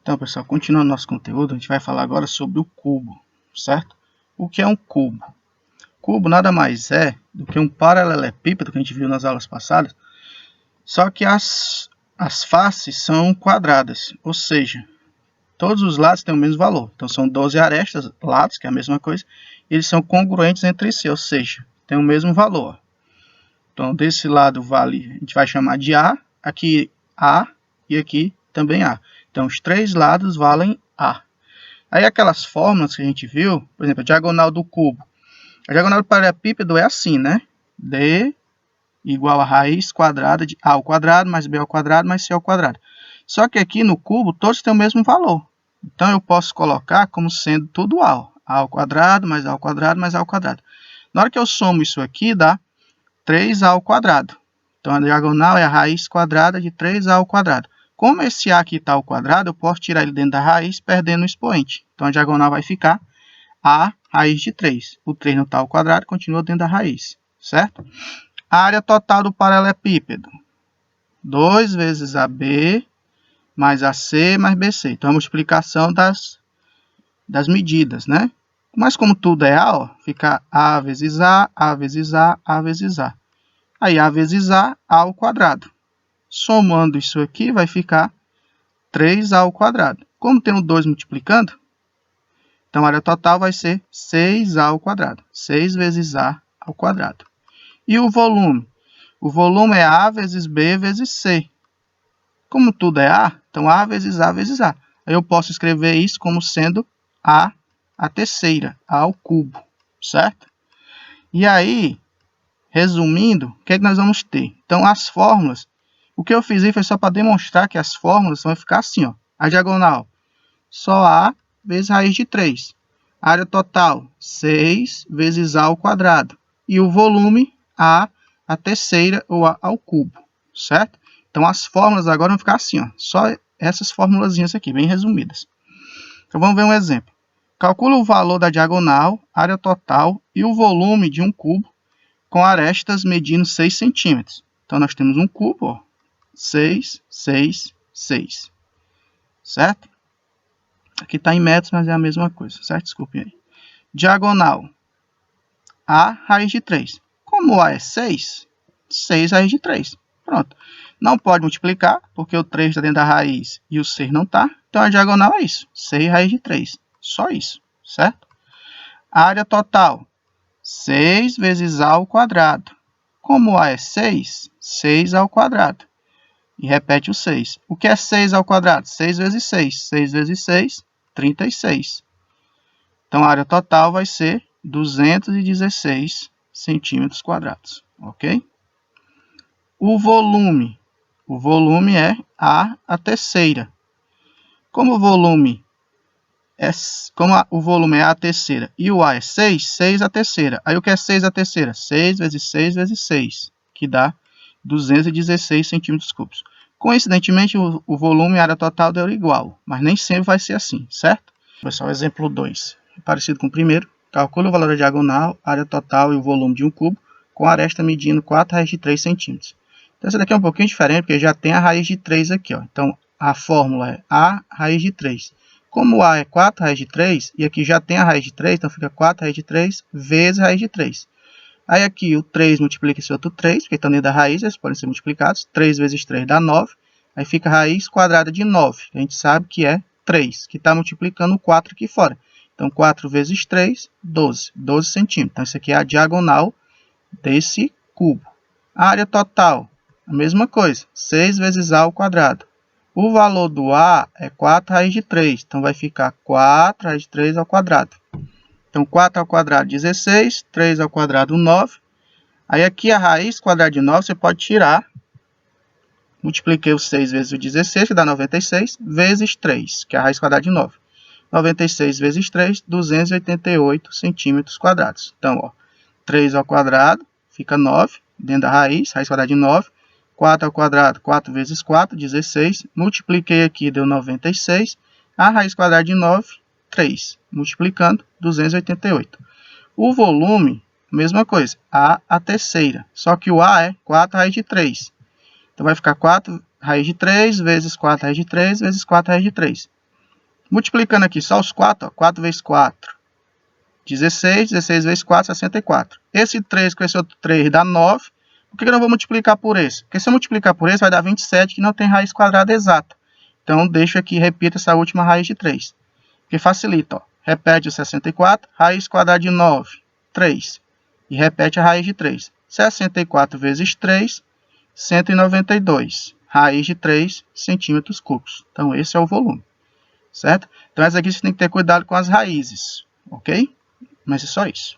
Então, pessoal, continuando nosso conteúdo, a gente vai falar agora sobre o cubo, certo? O que é um cubo? Cubo nada mais é do que um paralelepípedo que a gente viu nas aulas passadas, só que as faces são quadradas, ou seja, todos os lados têm o mesmo valor. Então, são 12 arestas, lados, que é a mesma coisa, e eles são congruentes entre si, ou seja, tem o mesmo valor. Então, desse lado vale, a gente vai chamar de A, aqui A e aqui também A. Então, os três lados valem A. Aí, aquelas fórmulas que a gente viu, por exemplo, a diagonal do cubo. A diagonal do paralelepípedo é assim, né? D igual a raiz quadrada de A ao quadrado, mais B ao quadrado, mais C ao quadrado. Só que aqui no cubo, todos têm o mesmo valor. Então, eu posso colocar como sendo tudo A. A ao quadrado, mais A ao quadrado, mais A ao quadrado. Na hora que eu somo isso aqui, dá 3A ao quadrado. Então, a diagonal é a raiz quadrada de 3A ao quadrado. Como esse A aqui está ao quadrado, eu posso tirar ele dentro da raiz, perdendo o expoente. Então, a diagonal vai ficar A raiz de 3. O 3 não está ao quadrado, continua dentro da raiz, certo? A área total do paralelepípedo. 2 vezes AB mais AC mais BC. Então, a multiplicação das medidas, né? Mas como tudo é A, ó, fica A vezes A, A vezes A, A vezes A. Aí, A vezes A ao quadrado. Somando isso aqui, vai ficar 3A ao quadrado. Como tem o 2 multiplicando, então a área total vai ser 6A ao quadrado. 6 vezes A ao quadrado. E o volume? O volume é A vezes B vezes C. Como tudo é A, então A vezes A vezes A. Aí eu posso escrever isso como sendo A terceira, A ao cubo, certo? E aí, resumindo, o que é que nós vamos ter? Então, as fórmulas, o que eu fiz aí foi só para demonstrar que as fórmulas vão ficar assim, ó. A diagonal, só A vezes raiz de 3. A área total, 6 vezes A ao quadrado. E o volume, A terceira ou A ao cubo, certo? Então, as fórmulas agora vão ficar assim, ó. Só essas formulazinhas aqui, bem resumidas. Então, vamos ver um exemplo. Calcula o valor da diagonal, área total e o volume de um cubo com arestas medindo 6 centímetros. Então, nós temos um cubo, ó, 6, 6, 6. Certo? Aqui está em metros, mas é a mesma coisa, certo? Desculpem aí. Diagonal. A raiz de 3. Como A é 6, 6 raiz de 3. Pronto. Não pode multiplicar, porque o 3 está dentro da raiz e o 6 não está. Então, a diagonal é isso. 6 raiz de 3. Só isso, certo? A área total. 6 vezes A ao quadrado. Como A é 6, 6 ao quadrado. E repete o 6. O que é 6 ao quadrado? 6 vezes 6. 6 vezes 6, 36. Então, a área total vai ser 216 centímetros quadrados. Ok? O volume. O volume é A terceira. Como o volume é A terceira e o A é 6, 6 a terceira. Aí o que é 6 a terceira? 6 vezes 6 vezes 6, que dá 216 centímetros cúbicos. Coincidentemente, o volume e a área total deu igual, mas nem sempre vai ser assim, certo? Pessoal, exemplo 2. Parecido com o primeiro. Calcule o valor da diagonal, área total e o volume de um cubo com a aresta medindo 4 raiz de 3 centímetros. Então, essa daqui é um pouquinho diferente, porque já tem a raiz de 3 aqui, ó. Então, a fórmula é A raiz de 3. Como A é 4 raiz de 3, e aqui já tem a raiz de 3, então fica 4 raiz de 3 vezes raiz de 3. Aí aqui o 3 multiplica esse outro 3, porque está dentro da raiz, eles podem ser multiplicados. 3 vezes 3 dá 9. Aí fica a raiz quadrada de 9. A gente sabe que é 3, que está multiplicando o 4 aqui fora. Então, 4 vezes 3, 12. 12 centímetros. Então, isso aqui é a diagonal desse cubo. A área total, a mesma coisa. 6 vezes A ao quadrado. O valor do A é 4 raiz de 3. Então, vai ficar 4 raiz de 3 ao quadrado. Então, 4 ao quadrado, 16. 3 ao quadrado, 9. Aí, aqui a raiz quadrada de 9, você pode tirar. Multipliquei o 6 vezes o 16, que dá 96, vezes 3, que é a raiz quadrada de 9. 96 vezes 3, 288 centímetros quadrados. Então, ó, 3 ao quadrado, fica 9, dentro da raiz quadrada de 9. 4 ao quadrado, 4 vezes 4, 16. Multipliquei aqui, deu 96. A raiz quadrada de 9, 3. Multiplicando, 288. O volume, mesma coisa, A terceira. Só que o A é 4 raiz de 3. Então, vai ficar 4 raiz de 3, vezes 4 raiz de 3, vezes 4 raiz de 3. Multiplicando aqui só os 4, ó, 4 vezes 4, 16, 16 vezes 4, 64. Esse 3 com esse outro 3 dá 9. Por que eu não vou multiplicar por esse? Porque se eu multiplicar por esse, vai dar 27, que não tem raiz quadrada exata. Então, deixo aqui e repito essa última raiz de 3. Que facilita, ó. Repete o 64, raiz quadrada de 9, 3. E repete a raiz de 3. 64 vezes 3, 192. Raiz de 3 centímetros cúbicos. Então, esse é o volume. Certo? Então, essa aqui você tem que ter cuidado com as raízes. Ok? Mas é só isso.